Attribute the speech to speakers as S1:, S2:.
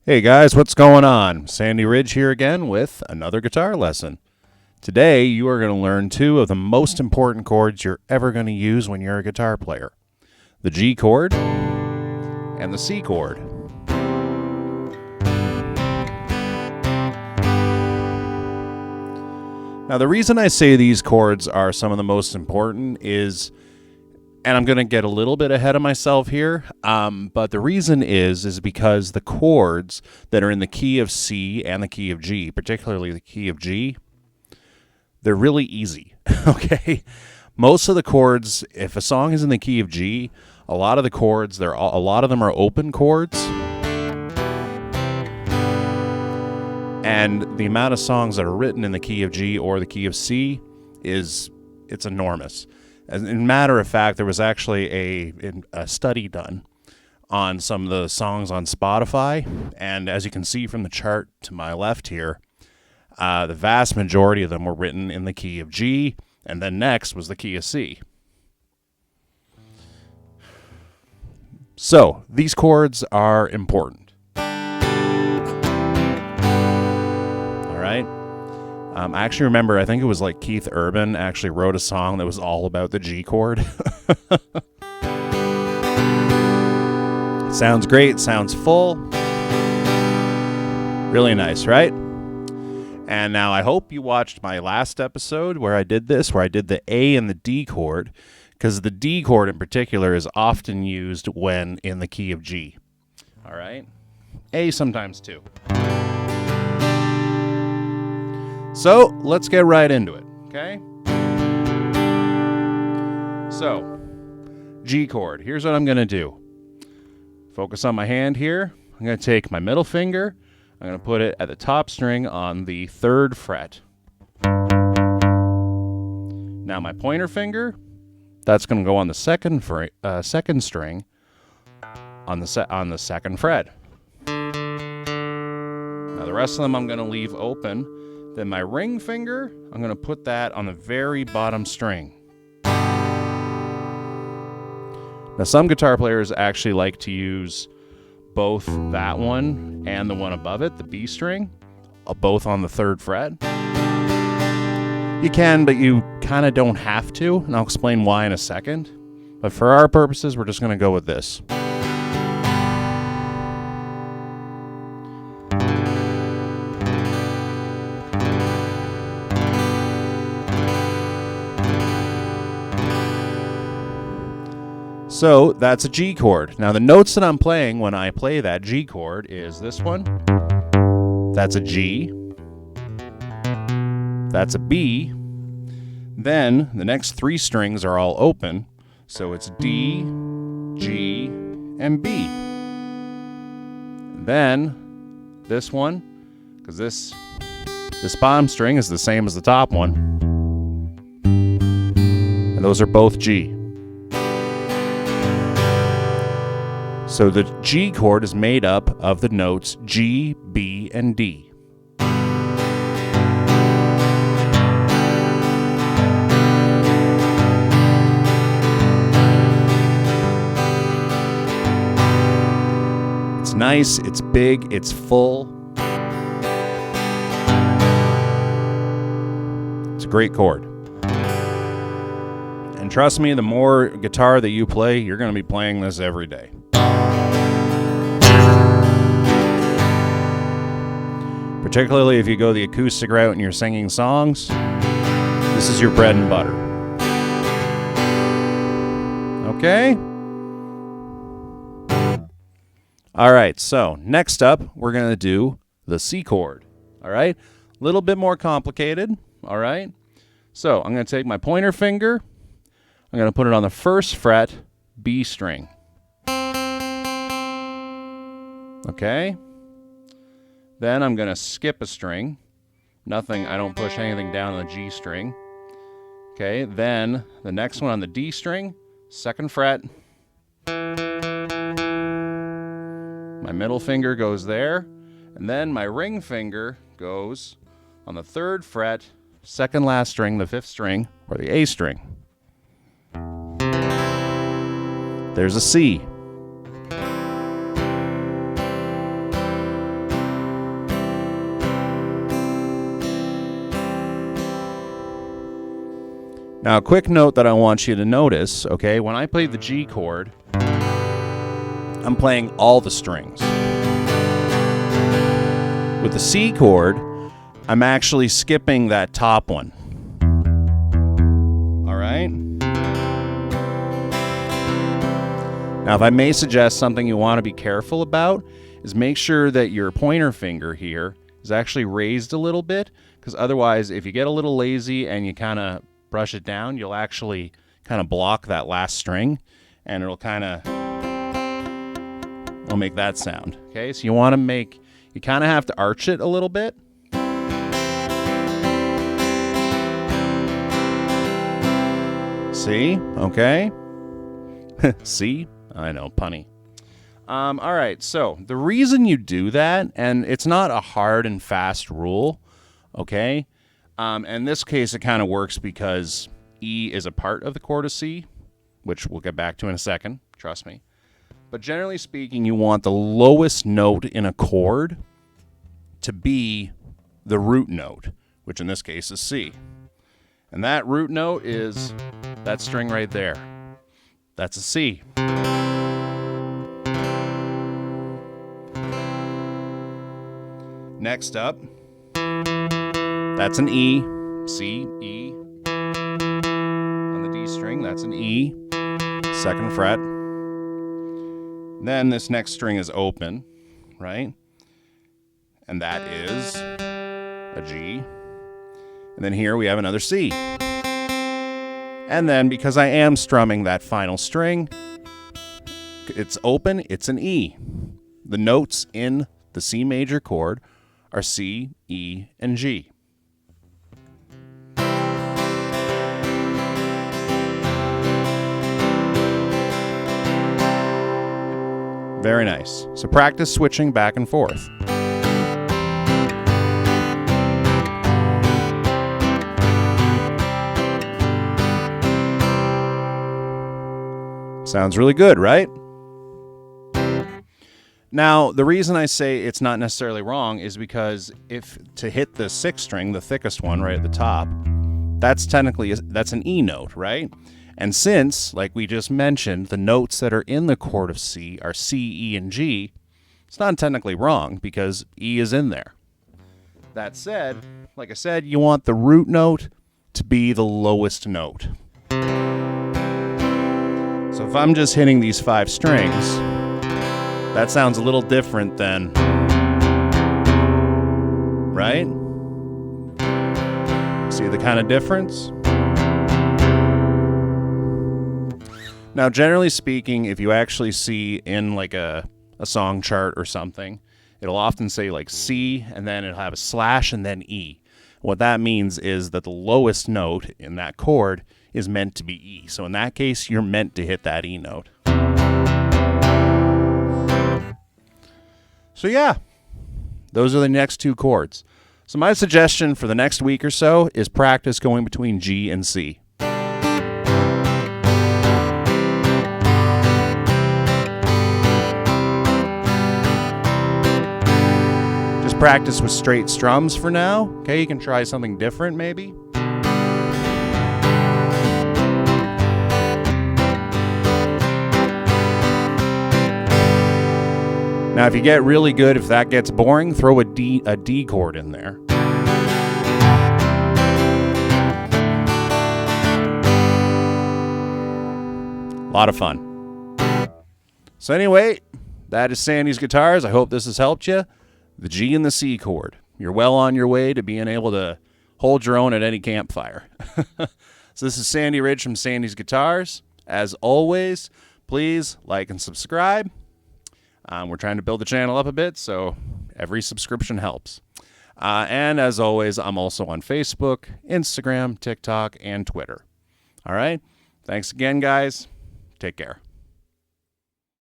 S1: Hey guys, what's going on? Sandy Ridge here again with another guitar lesson. Today you are going to learn two of the most important chords you're ever going to use when you're a guitar player. The G chord and the C chord. Now the reason I say these chords are some of the most important is, and I'm going to get a little bit ahead of myself here, but the reason is because the chords that are in the key of C and the key of G, particularly the key of G, they're really easy, okay? Most of the chords, if a song is in the key of G, a lot of the chords, a lot of them are open chords. And the amount of songs that are written in the key of G or the key of C it's enormous. As a matter of fact, there was actually a study done on some of the songs on Spotify, and as you can see from the chart to my left here, the vast majority of them were written in the key of G, and then next was the key of C. So, these chords are important. All right? I actually remember, I think it was like Keith Urban actually wrote a song that was all about the G chord. Sounds great, sounds full. Really nice, right? And now I hope you watched my last episode where I did this, where I did the A and the D chord, because the D chord in particular is often used when in the key of G. All right? A sometimes too. So, let's get right into it, okay? So, G chord. Here's what I'm going to do. Focus on my hand here. I'm going to take my middle finger. I'm going to put it at the top string on the 3rd fret. Now my pointer finger, that's going to go on the second string on the 2nd fret. Now the rest of them I'm going to leave open. Then my ring finger, I'm going to put that on the very bottom string. Now some guitar players actually like to use both that one and the one above it, the B string, both on the 3rd fret. You can, but you kind of don't have to, and I'll explain why in a second. But for our purposes, we're just going to go with this. So that's a G chord. Now the notes that I'm playing when I play that G chord is this one. That's a G. That's a B. Then the next 3 strings are all open. So it's D, G, and B. And then this one, because this bottom string is the same as the top one. And those are both G. So the G chord is made up of the notes G, B, and D. It's nice, it's big, it's full. It's a great chord. And trust me, the more guitar that you play, you're going to be playing this every day. Particularly if you go the acoustic route and you're singing songs, this is your bread and butter. Okay? All right, so next up, we're going to do the C chord. All right? A little bit more complicated. All right? So I'm going to take my pointer finger. I'm going to put it on the 1st fret, B string. Okay? Then I'm going to skip a string. I don't push anything down on the G string. Okay, then the next one on the D string, 2nd fret. My middle finger goes there. And then my ring finger goes on the 3rd fret, 2nd last string, the 5th string, or the A string. There's a C. Now, a quick note that I want you to notice, okay, when I play the G chord, I'm playing all the strings. With the C chord, I'm actually skipping that top one. All right? Now, if I may suggest something you want to be careful about, is make sure that your pointer finger here is actually raised a little bit, because otherwise, if you get a little lazy and you kind of brush it down, you'll actually kind of block that last string, and it'll make that sound. Okay, so you kind of have to arch it a little bit. See? Okay. See? I know, punny. All right, so the reason you do that, and it's not a hard and fast rule, okay? In this case, it kind of works because E is a part of the chord of C, which we'll get back to in a second, trust me. But generally speaking, you want the lowest note in a chord to be the root note, which in this case is C. And that root note is that string right there. That's a C. Next up, that's an E, C, E. On the D string, that's an E, 2nd fret. Then this next string is open, right? And that is a G. And then here we have another C. And then because I am strumming that final string, it's open, it's an E. The notes in the C major chord are C, E, and G. Very nice. So practice switching back and forth. Sounds really good, right? Now, the reason I say it's not necessarily wrong is because if to hit the 6th string, the thickest one right at the top, that's an E note, right? And since, like we just mentioned, the notes that are in the chord of C are C, E, and G, it's not technically wrong because E is in there. That said, like I said, you want the root note to be the lowest note. So if I'm just hitting these 5 strings, that sounds a little different than, right? See the kind of difference? Now, generally speaking, if you actually see in like a song chart or something, it'll often say like C, and then it'll have a slash and then E. What that means is that the lowest note in that chord is meant to be E. So in that case, you're meant to hit that E note. So yeah, those are the next 2 chords. So my suggestion for the next week or so is practice going between G and C. Just practice with straight strums for now. Okay, you can try something different maybe. Now, if you get really good, if that gets boring, throw a D chord in there. A lot of fun. So anyway, that is Sandy's Guitars. I hope this has helped you. The G and the C chord. You're well on your way to being able to hold your own at any campfire. So this is Sandy Ridge from Sandy's Guitars. As always, please like and subscribe. We're trying to build the channel up a bit, so every subscription helps. And as always, I'm also on Facebook, Instagram, TikTok, and Twitter. All right? Thanks again, guys. Take care.